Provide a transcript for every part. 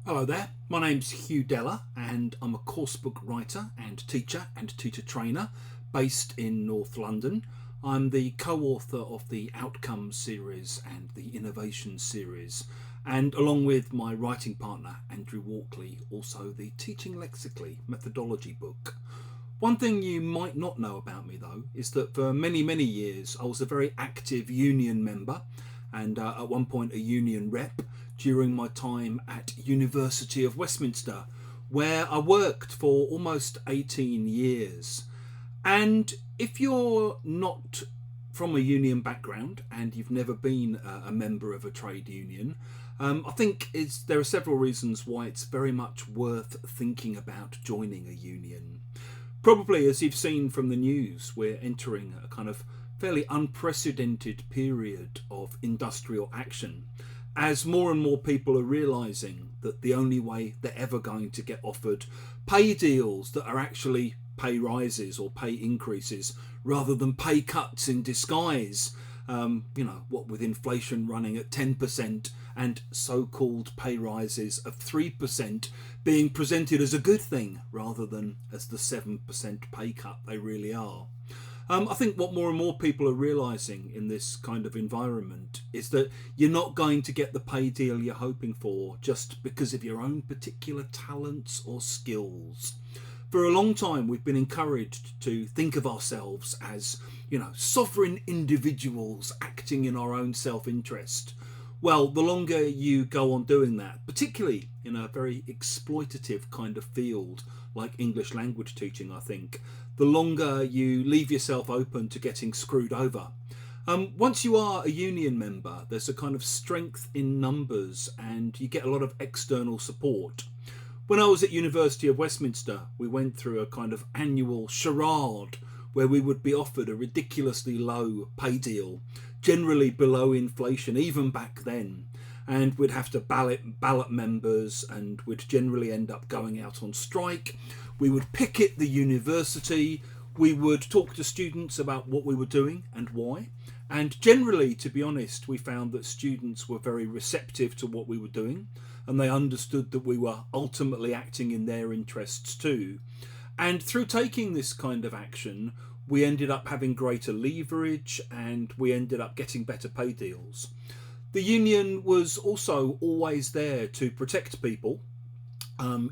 Hello there, my name's Hugh Dellar and I'm a coursebook writer and teacher trainer based in North London. I'm the co-author of the Outcomes series and the Innovation series, and along with my writing partner Andrew Walkley, also the Teaching Lexically methodology book. One thing you might not know about me though is that for many years I was a very active union member and at one point a union rep during my time at University of Westminster, where I worked for almost 18 years. And if you're not from a union background and you've never been a member of a trade union, I think there are several reasons why it's very much worth thinking about joining a union. Probably, as you've seen from the news, we're entering a kind of fairly unprecedented period of industrial action as more and more people are realising that the only way they're ever going to get offered pay deals that are actually pay rises or pay increases rather than pay cuts in disguise, what with inflation running at 10% and so-called pay rises of 3% being presented as a good thing rather than as the 7% pay cut they really are. I think what more and more people are realising in this kind of environment is that you're not going to get the pay deal you're hoping for just because of your own particular talents or skills. For a long time, we've been encouraged to think of ourselves as, sovereign individuals acting in our own self-interest. Well, the longer you go on doing that, particularly in a very exploitative kind of field like English language teaching, I think, the longer you leave yourself open to getting screwed over. Once you are a union member, there's a kind of strength in numbers and you get a lot of external support. When I was at University of Westminster, we went through a kind of annual charade where we would be offered a ridiculously low pay deal, generally below inflation, even back then. And we'd have to ballot members and we'd generally end up going out on strike. We would picket the university. We would talk to students about what we were doing and why. And generally, to be honest, we found that students were very receptive to what we were doing and they understood that we were ultimately acting in their interests too. And through taking this kind of action, we ended up having greater leverage and we ended up getting better pay deals. The union was also always there to protect people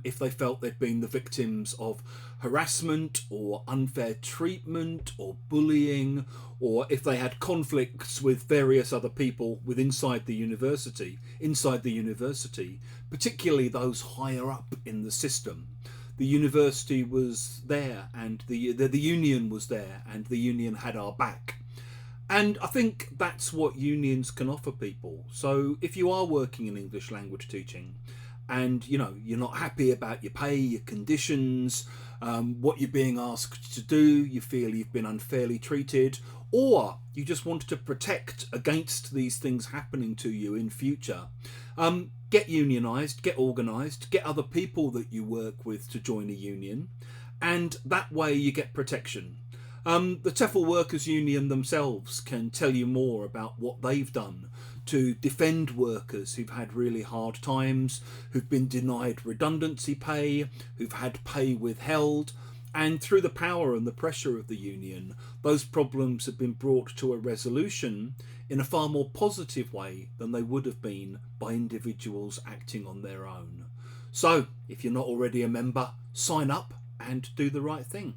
if they felt they'd been the victims of harassment or unfair treatment or bullying, or if they had conflicts with various other people inside the university, particularly those higher up in the system. The university was there and the union was there and the union had our back. And I think that's what unions can offer people. So if you are working in English language teaching and you're not happy about your pay, your conditions, what you're being asked to do, you feel you've been unfairly treated, or you just want to protect against these things happening to you in future, get unionised, get organised, get other people that you work with to join a union, and that way you get protection. The TEFL Workers Union themselves can tell you more about what they've done to defend workers who've had really hard times, who've been denied redundancy pay, who've had pay withheld, and through the power and the pressure of the union, those problems have been brought to a resolution in a far more positive way than they would have been by individuals acting on their own. So, if you're not already a member, sign up and do the right thing.